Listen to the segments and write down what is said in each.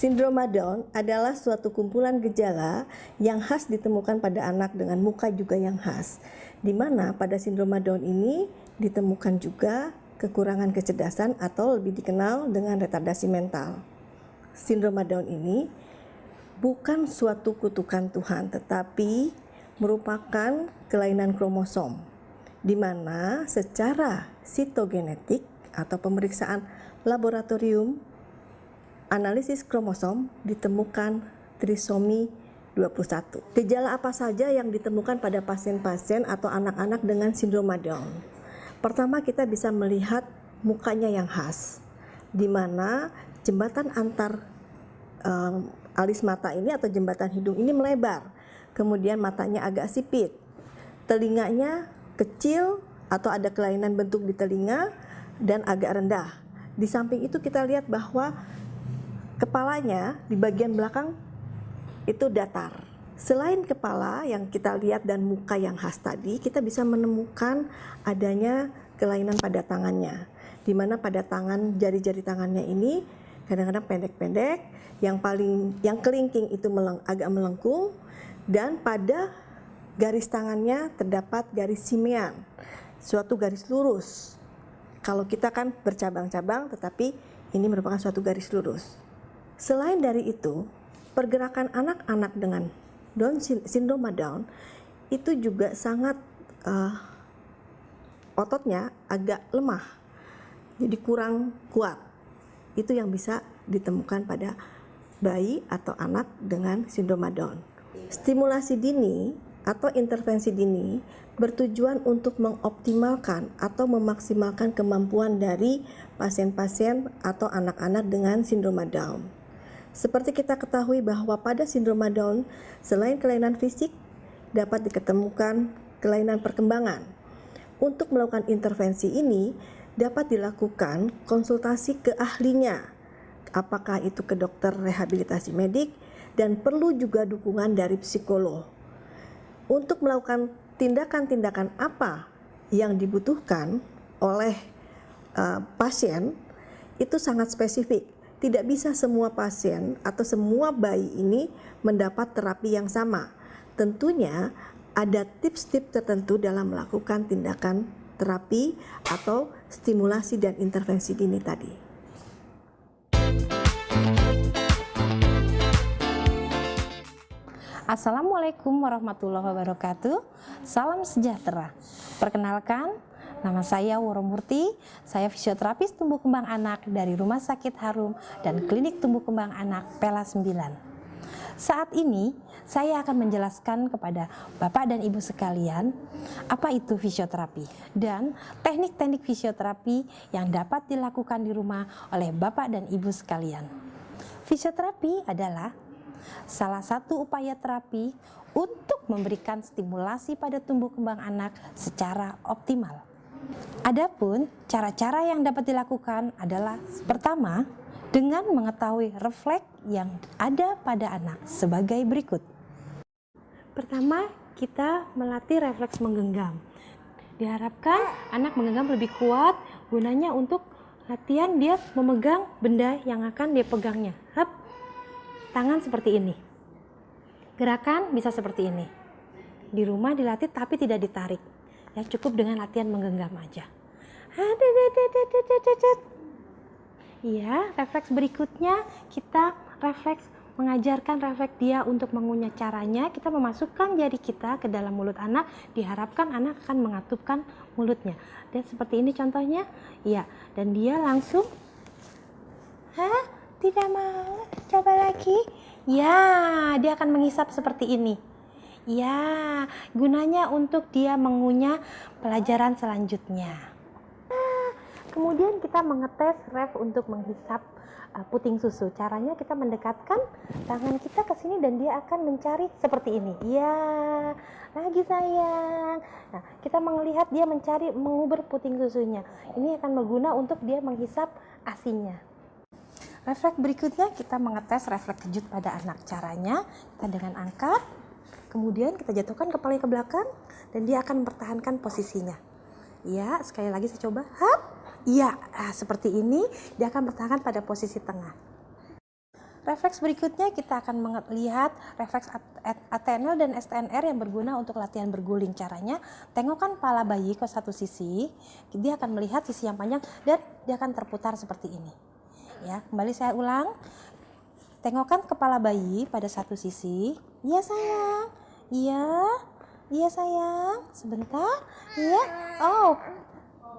Sindroma Down adalah suatu kumpulan gejala yang khas ditemukan pada anak dengan muka juga yang khas, di mana pada sindroma Down ini ditemukan juga kekurangan kecerdasan atau lebih dikenal dengan retardasi mental. Sindroma Down ini bukan suatu kutukan Tuhan, tetapi merupakan kelainan kromosom, di mana secara sitogenetik atau pemeriksaan laboratorium analisis kromosom ditemukan trisomi 21. Gejala apa saja yang ditemukan pada pasien-pasien atau anak-anak dengan sindroma Down? Pertama, kita bisa melihat mukanya yang khas, di mana jembatan antar alis mata ini atau jembatan hidung ini melebar. Kemudian matanya agak sipit, telinganya kecil atau ada kelainan bentuk di telinga dan agak rendah. Di samping itu kita lihat bahwa kepalanya di bagian belakang itu datar. Selain kepala yang kita lihat dan muka yang khas tadi, kita bisa menemukan adanya kelainan pada tangannya, di mana pada tangan, jari-jari tangannya ini kadang-kadang pendek-pendek, yang kelingking itu agak melengkung, dan pada garis tangannya terdapat garis simean, suatu garis lurus. Kalau kita kan bercabang-cabang, tetapi ini merupakan suatu garis lurus. Selain dari itu, pergerakan anak-anak dengan sindroma Down itu juga sangat ototnya agak lemah, jadi kurang kuat. Itu yang bisa ditemukan pada bayi atau anak dengan sindroma Down. Stimulasi dini atau intervensi dini bertujuan untuk mengoptimalkan atau memaksimalkan kemampuan dari pasien-pasien atau anak-anak dengan sindroma Down. Seperti kita ketahui bahwa pada sindroma Down, selain kelainan fisik, dapat diketemukan kelainan perkembangan. Untuk melakukan intervensi ini, dapat dilakukan konsultasi ke ahlinya, apakah itu ke dokter rehabilitasi medik, dan perlu juga dukungan dari psikolog. Untuk melakukan tindakan-tindakan apa yang dibutuhkan oleh pasien, itu sangat spesifik. Tidak bisa semua pasien atau semua bayi ini mendapat terapi yang sama. Tentunya ada tips-tips tertentu dalam melakukan tindakan terapi atau stimulasi dan intervensi dini tadi. Assalamualaikum warahmatullahi wabarakatuh. Salam sejahtera. Perkenalkan, nama saya Woro Murti, saya fisioterapis tumbuh kembang anak dari Rumah Sakit Harum dan Klinik Tumbuh Kembang Anak Pela 9. Saat ini saya akan menjelaskan kepada Bapak dan Ibu sekalian apa itu fisioterapi dan teknik-teknik fisioterapi yang dapat dilakukan di rumah oleh Bapak dan Ibu sekalian. Fisioterapi adalah salah satu upaya terapi untuk memberikan stimulasi pada tumbuh kembang anak secara optimal. Adapun cara-cara yang dapat dilakukan adalah pertama, dengan mengetahui refleks yang ada pada anak sebagai berikut. Pertama, kita melatih refleks menggenggam. Diharapkan anak menggenggam lebih kuat, gunanya untuk latihan dia memegang benda yang akan dia pegangnya. Tangan seperti ini. Gerakan bisa seperti ini. Di rumah dilatih tapi tidak ditarik. Ya, cukup dengan latihan menggenggam aja. Ya, refleks berikutnya kita mengajarkan refleks dia untuk mengunyah. Caranya kita memasukkan jari kita ke dalam mulut anak, diharapkan anak akan mengatupkan mulutnya. Dan seperti ini contohnya. Ya, dan dia langsung tidak mau. Coba lagi. Ya, dia akan menghisap seperti ini. Ya, gunanya untuk dia mengunyah pelajaran selanjutnya. Kemudian kita mengetes ref untuk menghisap puting susu. Caranya kita mendekatkan tangan kita ke sini dan dia akan mencari seperti ini. Ya, lagi sayang. Nah, kita melihat dia mengubur puting susunya. Ini akan berguna untuk dia menghisap ASI-nya. Refleks berikutnya kita mengetes refleks kejut pada anak. Caranya kita dengan angkat, kemudian kita jatuhkan kepalanya ke belakang dan dia akan mempertahankan posisinya. Ya, sekali lagi saya coba. Iya, seperti ini dia akan bertahan pada posisi tengah. Refleks berikutnya kita akan melihat refleks ATNL dan STNR yang berguna untuk latihan berguling. Caranya, tengokkan kepala bayi ke satu sisi, dia akan melihat sisi yang panjang dan dia akan terputar seperti ini. Ya, kembali saya ulang. Tengokkan kepala bayi pada satu sisi. Iya sayang. Iya. Iya sayang. Sebentar. Iya. Oh.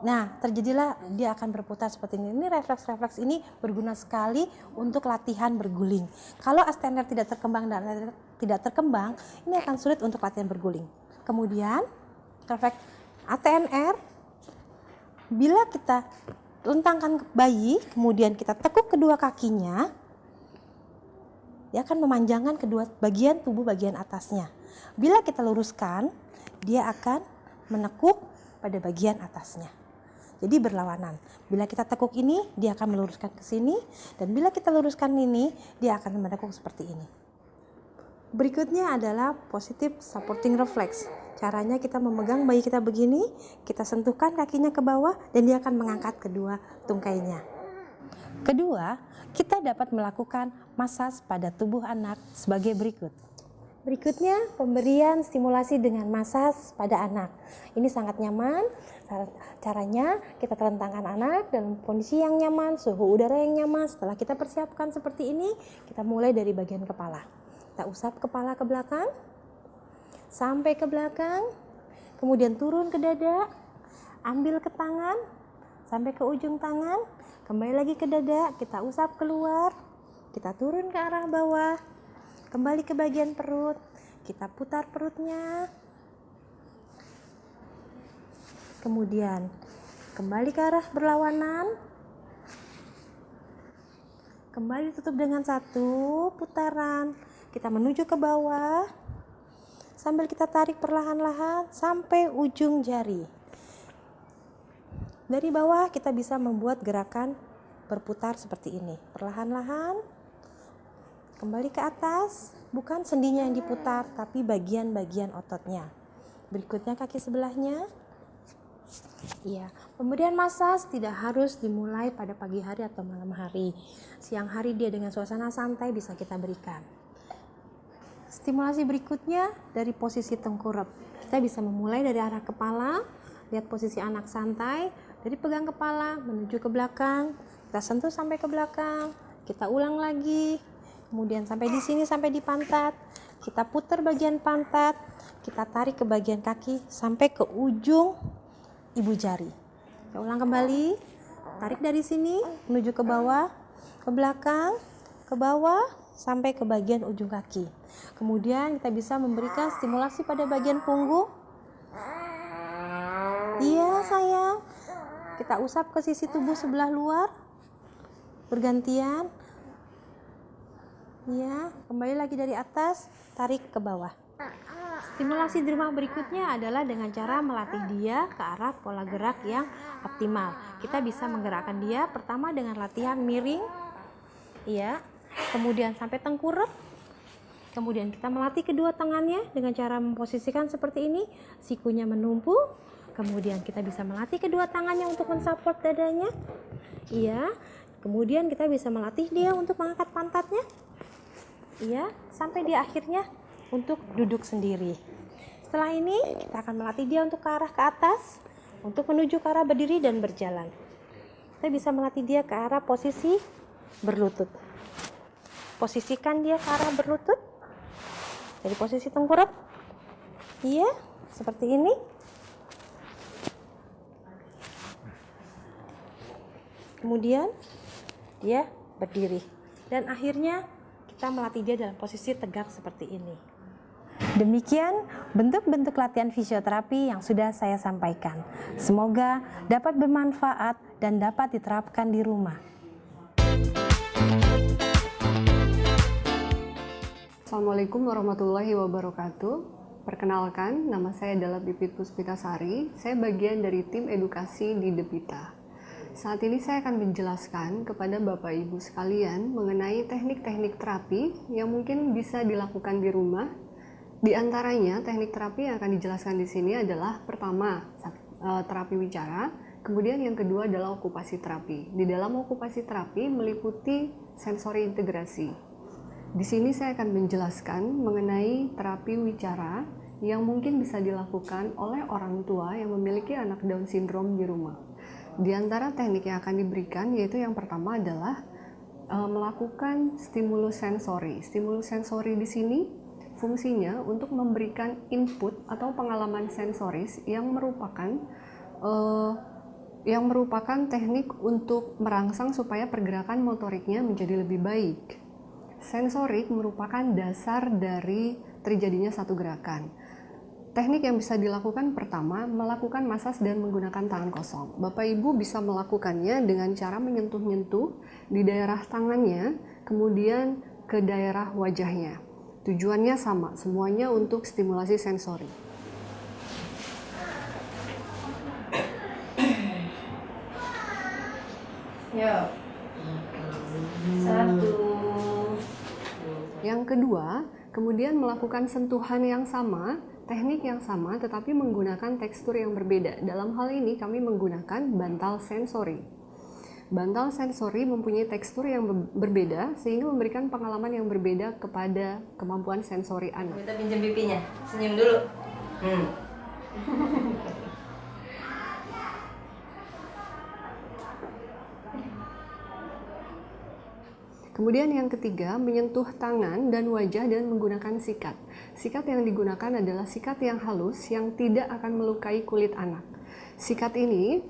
Nah, terjadilah dia akan berputar seperti ini. Ini refleks-refleks ini berguna sekali untuk latihan berguling. Kalau ASTNR tidak terkembang dan tidak terkembang, ini akan sulit untuk latihan berguling. Kemudian, refleks ATNR, bila kita lentangkan bayi, kemudian kita tekuk kedua kakinya, dia akan memanjangkan kedua bagian tubuh bagian atasnya. Bila kita luruskan, dia akan menekuk pada bagian atasnya. Jadi berlawanan. Bila kita tekuk ini, dia akan meluruskan ke sini, dan bila kita luruskan ini, dia akan menekuk seperti ini. Berikutnya adalah positive supporting reflex. Caranya kita memegang bayi kita begini, kita sentuhkan kakinya ke bawah, dan dia akan mengangkat kedua tungkainya. Kedua, kita dapat melakukan masaj pada tubuh anak sebagai berikut. Berikutnya, pemberian stimulasi dengan masaj pada anak. Ini sangat nyaman. Caranya, kita telentangkan anak dalam kondisi yang nyaman, suhu udara yang nyaman. Setelah kita persiapkan seperti ini, kita mulai dari bagian kepala. Kita usap kepala ke belakang, sampai ke belakang, kemudian turun ke dada, ambil ke tangan, sampai ke ujung tangan, kembali lagi ke dada, kita usap keluar, kita turun ke arah bawah, kembali ke bagian perut, kita putar perutnya, kemudian kembali ke arah berlawanan, kembali tutup dengan satu putaran, kita menuju ke bawah, sambil kita tarik perlahan-lahan sampai ujung jari. Dari bawah kita bisa membuat gerakan berputar seperti ini, perlahan-lahan, kembali ke atas, bukan sendinya yang diputar, tapi bagian-bagian ototnya. Berikutnya kaki sebelahnya. Iya, pemberian masaj tidak harus dimulai pada pagi hari atau malam hari. Siang hari dia dengan suasana santai bisa kita berikan. Stimulasi berikutnya dari posisi tengkurap. Kita bisa memulai dari arah kepala, lihat posisi anak santai, dari pegang kepala menuju ke belakang, kita sentuh sampai ke belakang, kita ulang lagi, kemudian sampai di sini sampai di pantat, kita putar bagian pantat, kita tarik ke bagian kaki sampai ke ujung ibu jari. Kita ulang kembali, tarik dari sini menuju ke bawah, ke belakang, ke bawah sampai ke bagian ujung kaki. Kemudian kita bisa memberikan stimulasi pada bagian punggung. Iya sayang. Kita usap ke sisi tubuh sebelah luar, bergantian. Ya, kembali lagi dari atas, tarik ke bawah. Stimulasi di rumah berikutnya adalah dengan cara melatih dia ke arah pola gerak yang optimal. Kita bisa menggerakkan dia pertama dengan latihan miring, ya, kemudian sampai tengkurap. Kemudian kita melatih kedua tangannya dengan cara memposisikan seperti ini, sikunya menumpuk. Kemudian kita bisa melatih kedua tangannya untuk mensupport dadanya. Iya. Kemudian kita bisa melatih dia untuk mengangkat pantatnya. Iya, sampai di akhirnya untuk duduk sendiri. Setelah ini kita akan melatih dia untuk ke arah ke atas, untuk menuju ke arah berdiri dan berjalan. Kita bisa melatih dia ke arah posisi berlutut. Posisikan dia ke arah berlutut. Dari posisi tengkurap. Iya, seperti ini. Kemudian dia berdiri dan akhirnya kita melatih dia dalam posisi tegak seperti ini. Demikian bentuk-bentuk latihan fisioterapi yang sudah saya sampaikan. Semoga dapat bermanfaat dan dapat diterapkan di rumah. Assalamualaikum warahmatullahi wabarakatuh. Perkenalkan, nama saya adalah Pipit Puspitasari. Saya bagian dari tim edukasi di Depita. Saat ini saya akan menjelaskan kepada Bapak Ibu sekalian mengenai teknik-teknik terapi yang mungkin bisa dilakukan di rumah. Di antaranya, teknik terapi yang akan dijelaskan di sini adalah pertama, terapi bicara, kemudian yang kedua adalah okupasi terapi. Di dalam okupasi terapi meliputi sensori integrasi. Di sini saya akan menjelaskan mengenai terapi wicara yang mungkin bisa dilakukan oleh orang tua yang memiliki anak Down syndrome di rumah. Di antara teknik yang akan diberikan yaitu yang pertama adalah melakukan stimulus sensori. Stimulus sensori di sini fungsinya untuk memberikan input atau pengalaman sensoris yang merupakan teknik untuk merangsang supaya pergerakan motoriknya menjadi lebih baik. Sensorik merupakan dasar dari terjadinya satu gerakan. Teknik yang bisa dilakukan pertama, melakukan masas dan menggunakan tangan kosong. Bapak Ibu bisa melakukannya dengan cara menyentuh-nyentuh di daerah tangannya, kemudian ke daerah wajahnya. Tujuannya sama, semuanya untuk stimulasi sensori. Yuk. 1. Yang kedua, kemudian melakukan sentuhan yang sama, teknik yang sama, tetapi menggunakan tekstur yang berbeda. Dalam hal ini kami menggunakan bantal sensori. Bantal sensori mempunyai tekstur yang berbeda sehingga memberikan pengalaman yang berbeda kepada kemampuan sensori anak. Kita pinjam pipinya, senyum dulu. Kemudian yang ketiga, menyentuh tangan dan wajah dan menggunakan sikat. Sikat yang digunakan adalah sikat yang halus yang tidak akan melukai kulit anak. Sikat ini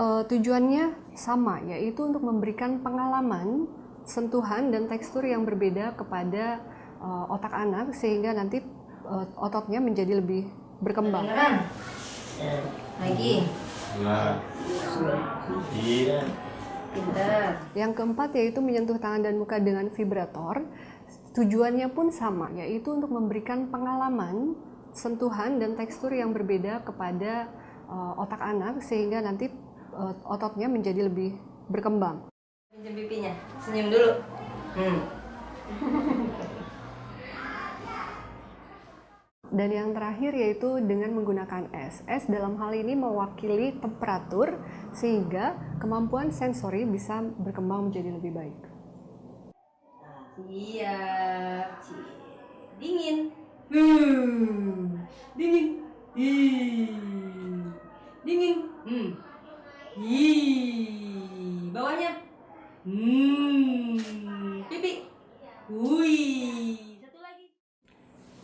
tujuannya sama, yaitu untuk memberikan pengalaman, sentuhan dan tekstur yang berbeda kepada otak anak sehingga nanti ototnya menjadi lebih berkembang. Lagi. Pintar. Yang keempat yaitu menyentuh tangan dan muka dengan vibrator. Tujuannya pun sama, yaitu untuk memberikan pengalaman, sentuhan dan tekstur yang berbeda kepada otak anak sehingga nanti ototnya menjadi lebih berkembang. Pinjam pipinya, senyum dulu. Dan yang terakhir yaitu dengan menggunakan es. Es dalam hal ini mewakili temperatur sehingga kemampuan sensori bisa berkembang menjadi lebih baik. Siap. Dingin. Dingin. Dingin. Bawahnya. Pipi. Satu lagi.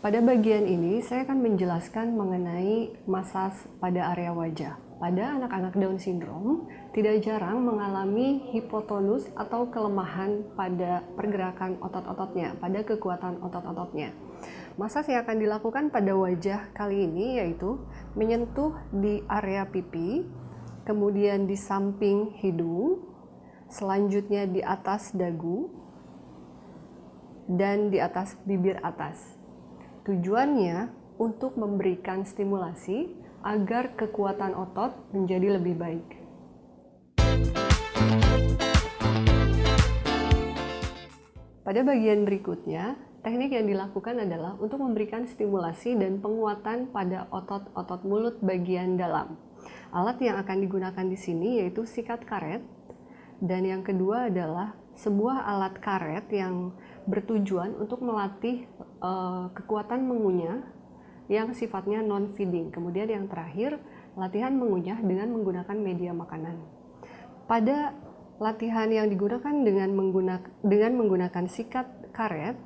Pada bagian ini, saya akan menjelaskan mengenai masas pada area wajah. Pada anak-anak Down syndrome, tidak jarang mengalami hipotonus atau kelemahan pada pergerakan otot-ototnya, pada kekuatan otot-ototnya. Masas yang akan dilakukan pada wajah kali ini yaitu menyentuh di area pipi, kemudian di samping hidung, selanjutnya di atas dagu, dan di atas bibir atas. Tujuannya untuk memberikan stimulasi agar kekuatan otot menjadi lebih baik. Pada bagian berikutnya, teknik yang dilakukan adalah untuk memberikan stimulasi dan penguatan pada otot-otot mulut bagian dalam. Alat yang akan digunakan di sini yaitu sikat karet, dan yang kedua adalah sebuah alat karet yang bertujuan untuk melatih kekuatan mengunyah yang sifatnya non-feeding. Kemudian yang terakhir, latihan mengunyah dengan menggunakan media makanan. Pada latihan yang digunakan dengan menggunakan sikat karet,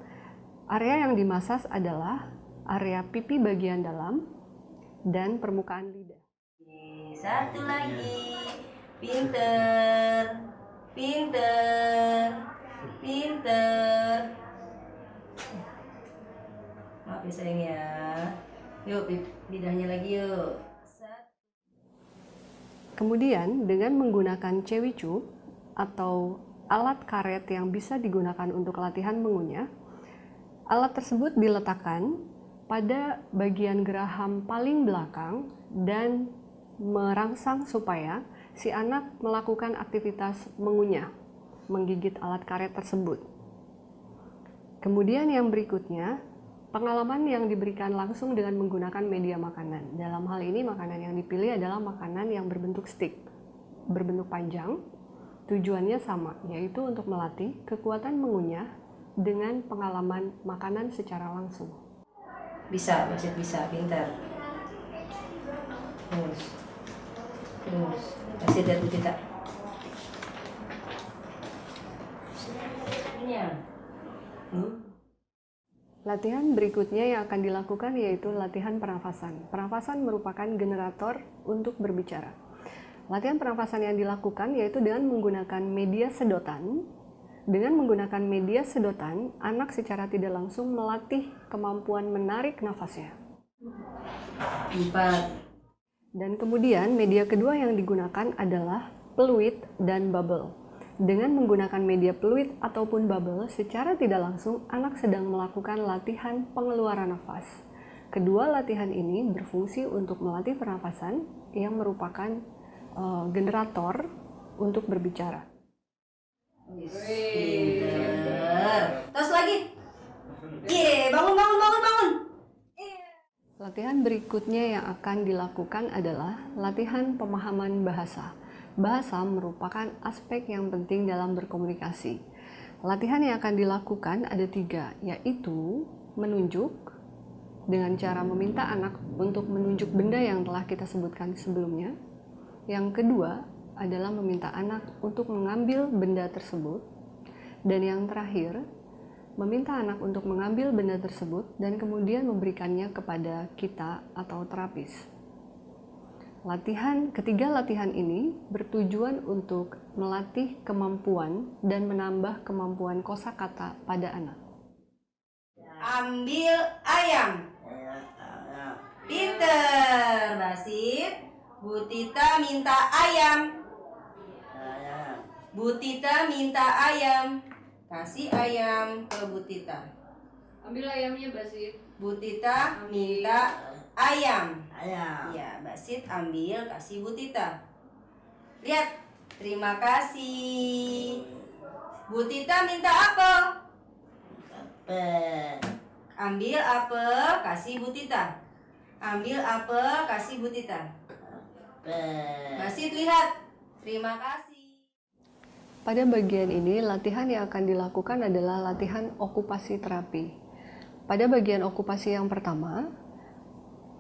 area yang dimasas adalah area pipi bagian dalam dan permukaan lidah. Satu lagi. Pinter. Pinter. Pinter. Maaf ya sayang ya. Yuk lidahnya lagi yuk. Kemudian dengan menggunakan cewicu atau alat karet yang bisa digunakan untuk latihan mengunyah, alat tersebut diletakkan pada bagian geraham paling belakang dan merangsang supaya si anak melakukan aktivitas mengunyah, menggigit alat karet tersebut. Kemudian yang berikutnya, pengalaman yang diberikan langsung dengan menggunakan media makanan. Dalam hal ini makanan yang dipilih adalah makanan yang berbentuk stick, berbentuk panjang. Tujuannya sama, yaitu untuk melatih kekuatan mengunyah dengan pengalaman makanan secara langsung. Bisa, Basit bisa, pintar. Terus. Basit dan Bu Tita. Ini ya. Latihan berikutnya yang akan dilakukan yaitu latihan pernafasan. Pernafasan merupakan generator untuk berbicara. Latihan pernafasan yang dilakukan yaitu dengan menggunakan media sedotan. Dengan menggunakan media sedotan, anak secara tidak langsung melatih kemampuan menarik nafasnya. 4. Dan kemudian media kedua yang digunakan adalah peluit dan bubble. Dengan menggunakan media peluit ataupun bubble, secara tidak langsung anak sedang melakukan latihan pengeluaran nafas. Kedua latihan ini berfungsi untuk melatih pernafasan yang merupakan generator untuk berbicara. Pintar. Terus lagi. Bangun. Latihan berikutnya yang akan dilakukan adalah latihan pemahaman bahasa. Bahasa merupakan aspek yang penting dalam berkomunikasi. Latihan yang akan dilakukan ada 3, yaitu menunjuk dengan cara meminta anak untuk menunjuk benda yang telah kita sebutkan sebelumnya. Yang kedua adalah meminta anak untuk mengambil benda tersebut. Dan yang terakhir, meminta anak untuk mengambil benda tersebut dan kemudian memberikannya kepada kita atau terapis. Ketiga latihan ini bertujuan untuk melatih kemampuan dan menambah kemampuan kosakata pada anak. Ambil ayam. Pinter, Basit. Bu Tita minta ayam. Bu Tita minta ayam. Kasih ayam ke Bu Tita. Ambil ayamnya, Basit. Bu Tita minta ayam. Ya, Basit ambil, kasih Bu Tita. Lihat, terima kasih. Bu Tita minta apel. Ambil apel, kasih Bu Tita. Ambil apel, kasih Bu Tita. Basit lihat, terima kasih. Pada bagian ini, latihan yang akan dilakukan adalah latihan okupasi terapi. Pada bagian okupasi yang pertama,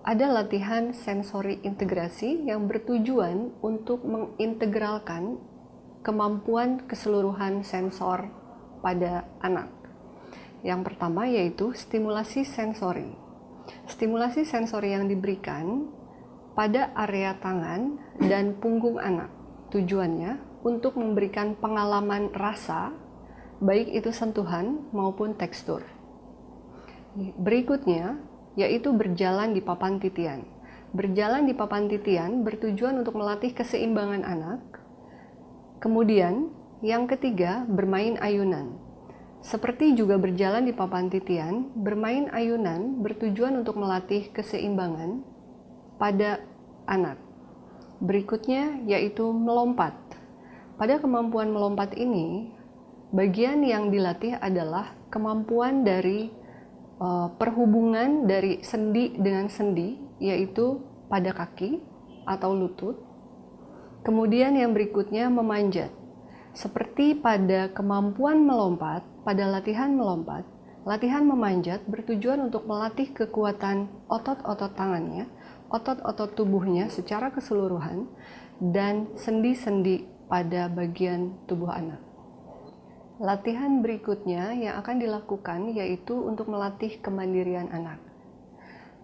ada latihan sensori integrasi yang bertujuan untuk mengintegralkan kemampuan keseluruhan sensor pada anak. Yang pertama yaitu stimulasi sensori. Stimulasi sensori yang diberikan pada area tangan dan punggung anak. Tujuannya untuk memberikan pengalaman rasa, baik itu sentuhan maupun tekstur. Berikutnya, yaitu berjalan di papan titian. Berjalan di papan titian bertujuan untuk melatih keseimbangan anak. Kemudian, yang ketiga, bermain ayunan. Seperti juga berjalan di papan titian, bermain ayunan bertujuan untuk melatih keseimbangan pada anak. Berikutnya, yaitu melompat. Pada kemampuan melompat ini, bagian yang dilatih adalah kemampuan dari perhubungan dari sendi dengan sendi, yaitu pada kaki atau lutut. Kemudian yang berikutnya memanjat. Seperti pada kemampuan melompat, pada latihan melompat, latihan memanjat bertujuan untuk melatih kekuatan otot-otot tangannya, otot-otot tubuhnya secara keseluruhan, dan sendi-sendi pada bagian tubuh anak. Latihan berikutnya yang akan dilakukan yaitu untuk melatih kemandirian anak.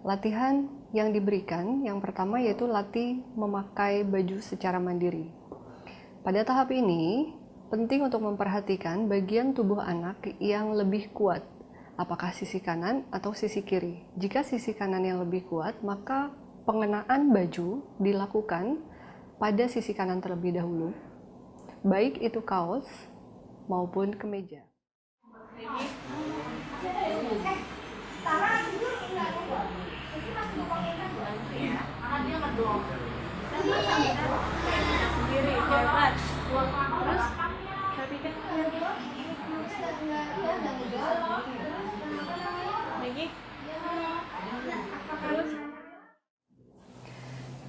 Latihan yang diberikan yang pertama yaitu latih memakai baju secara mandiri. Pada tahap ini, penting untuk memperhatikan bagian tubuh anak yang lebih kuat, apakah sisi kanan atau sisi kiri. Jika sisi kanan yang lebih kuat, maka pengenaan baju dilakukan pada sisi kanan terlebih dahulu, baik itu kaos maupun kemeja.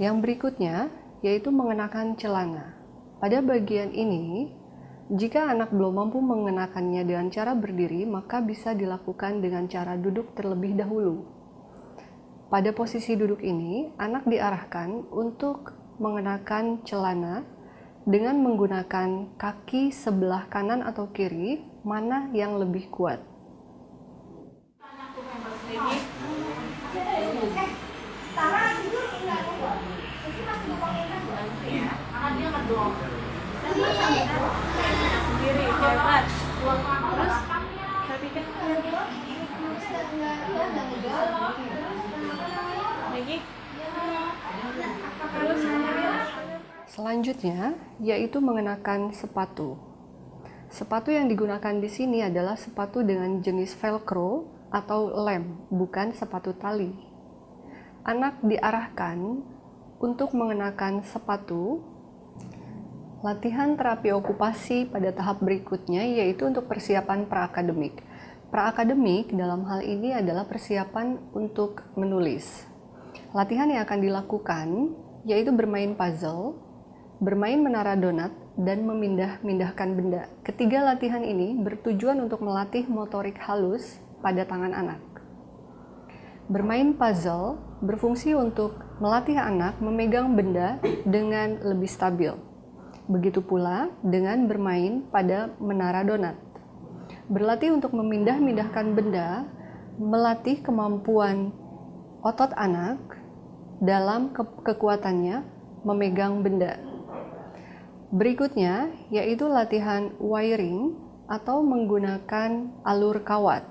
Yang berikutnya yaitu mengenakan celana. Pada bagian ini, Jika anak belum mampu mengenakannya dengan cara berdiri, maka bisa dilakukan dengan cara duduk terlebih dahulu. Pada posisi duduk ini, anak diarahkan untuk mengenakan celana dengan menggunakan kaki sebelah kanan atau kiri, mana yang lebih kuat. Selanjutnya, yaitu mengenakan sepatu. Sepatu yang digunakan di sini adalah sepatu dengan jenis velcro atau lem, bukan sepatu tali. Anak diarahkan untuk mengenakan sepatu. Latihan terapi okupasi pada tahap berikutnya yaitu untuk persiapan pra-akademik. Pra-akademik dalam hal ini adalah persiapan untuk menulis. Latihan yang akan dilakukan yaitu bermain puzzle, bermain menara donat, dan memindah-mindahkan benda. Ketiga latihan ini bertujuan untuk melatih motorik halus pada tangan anak. Bermain puzzle berfungsi untuk melatih anak memegang benda dengan lebih stabil. Begitu pula dengan bermain pada menara donat. Berlatih untuk memindah-mindahkan benda, melatih kemampuan otot anak dalam kekuatannya memegang benda. Berikutnya yaitu latihan wiring atau menggunakan alur kawat.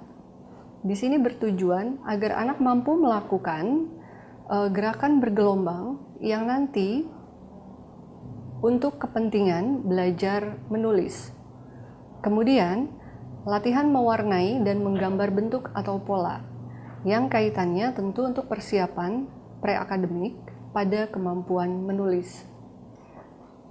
Di sini bertujuan agar anak mampu melakukan gerakan bergelombang yang nanti untuk kepentingan belajar menulis. Kemudian, latihan mewarnai dan menggambar bentuk atau pola yang kaitannya tentu untuk persiapan pre-akademik pada kemampuan menulis.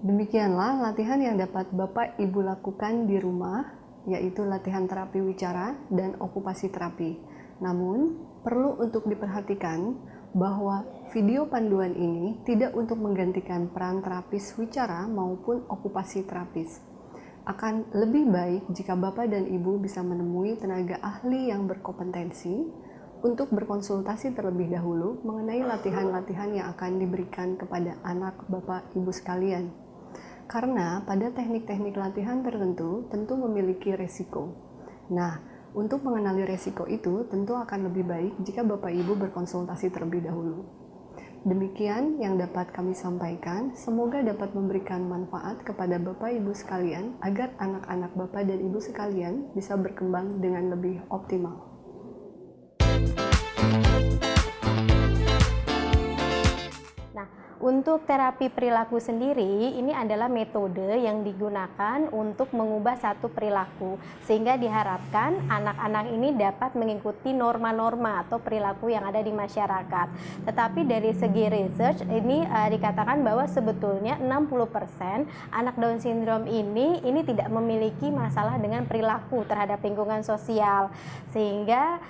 Demikianlah latihan yang dapat Bapak Ibu lakukan di rumah, yaitu latihan terapi wicara dan okupasi terapi. Namun, perlu untuk diperhatikan bahwa video panduan ini tidak untuk menggantikan peran terapis wicara maupun okupasi terapis. Akan lebih baik jika Bapak dan Ibu bisa menemui tenaga ahli yang berkompetensi untuk berkonsultasi terlebih dahulu mengenai latihan-latihan yang akan diberikan kepada anak Bapak Ibu sekalian. Karena pada teknik-teknik latihan tertentu tentu memiliki resiko. Nah, untuk mengenali resiko itu tentu akan lebih baik jika Bapak Ibu berkonsultasi terlebih dahulu. Demikian yang dapat kami sampaikan, semoga dapat memberikan manfaat kepada Bapak Ibu sekalian agar anak-anak Bapak dan Ibu sekalian bisa berkembang dengan lebih optimal. Untuk terapi perilaku sendiri, ini adalah metode yang digunakan untuk mengubah satu perilaku, sehingga diharapkan anak-anak ini dapat mengikuti norma-norma atau perilaku yang ada di masyarakat. Tetapi dari segi research, ini dikatakan bahwa sebetulnya 60% anak Down syndrome ini tidak memiliki masalah dengan perilaku terhadap lingkungan sosial, sehingga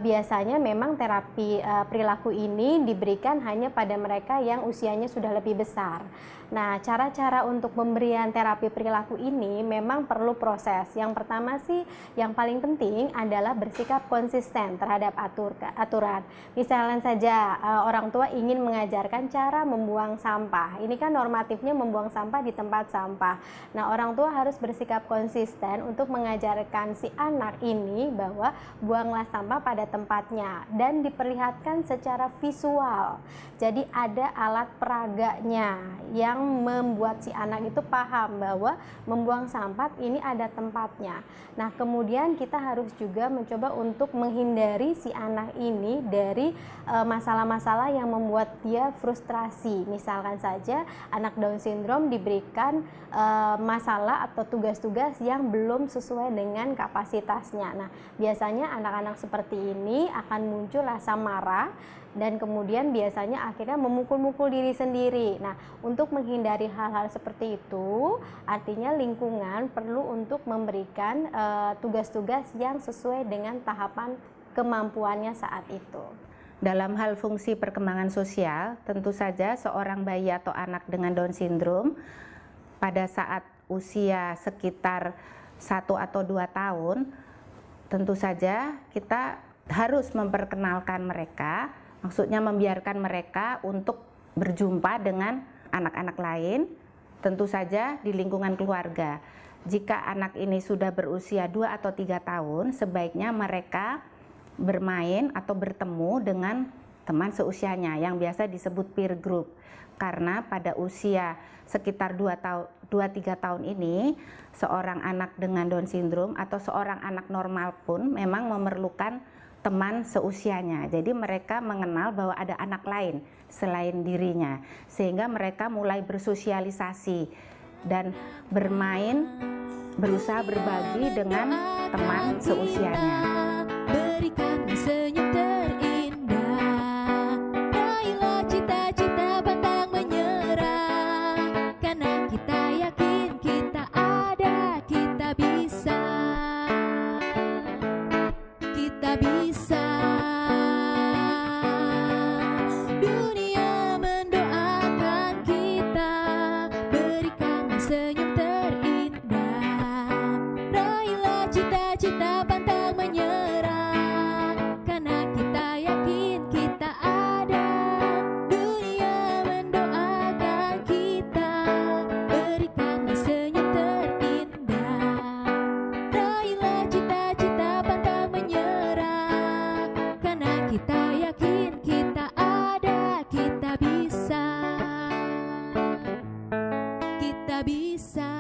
biasanya memang terapi perilaku ini diberikan hanya pada mereka yang usianya sudah lebih besar. Nah, cara-cara untuk pemberian terapi perilaku ini memang perlu proses. Yang pertama sih, yang paling penting adalah bersikap konsisten terhadap aturan. Misalnya saja orang tua ingin mengajarkan cara membuang sampah. Ini kan normatifnya membuang sampah di tempat sampah. Nah, orang tua harus bersikap konsisten untuk mengajarkan si anak ini bahwa buanglah sampah pada tempatnya dan diperlihatkan secara visual. Jadi ada alat peraganya yang membuat si anak itu paham bahwa membuang sampah ini ada tempatnya. Nah, kemudian kita harus juga mencoba untuk menghindari si anak ini dari masalah-masalah yang membuat dia frustrasi. Misalkan saja anak Down syndrome diberikan masalah atau tugas-tugas yang belum sesuai dengan kapasitasnya. Nah, biasanya anak-anak seperti ini akan muncul rasa marah dan kemudian biasanya akhirnya memukul-mukul diri sendiri. Nah, untuk menghindari hal-hal seperti itu, artinya lingkungan perlu untuk memberikan tugas-tugas yang sesuai dengan tahapan kemampuannya saat itu. Dalam hal fungsi perkembangan sosial, tentu saja seorang bayi atau anak dengan Down syndrome pada saat usia sekitar 1 atau 2 tahun, tentu saja kita harus memperkenalkan mereka, maksudnya membiarkan mereka untuk berjumpa dengan anak-anak lain, tentu saja di lingkungan keluarga. Jika anak ini sudah berusia 2 atau 3 tahun, sebaiknya mereka bermain atau bertemu dengan teman seusianya yang biasa disebut peer group. Karena pada usia sekitar 2-3 tahun ini, seorang anak dengan Down syndrome atau seorang anak normal pun memang memerlukan teman seusianya. Jadi mereka mengenal bahwa ada anak lain selain dirinya, sehingga mereka mulai bersosialisasi dan bermain, berusaha berbagi dengan teman seusianya. Berikan senyum terindah, raihlah cita-cita, pantang menyerah, karena kita yakin kita ada, kita bisa, kita bisa. Dunia mendoakan kita, berikan senyum terindah, raihlah cita-cita, pantang menyerah, karena kita yakin kita ada. Dunia mendoakan kita, berikan senyum terindah, raihlah cita-cita, pantang menyerah, karena kita yakin kita ada, kita bisa, kita bisa.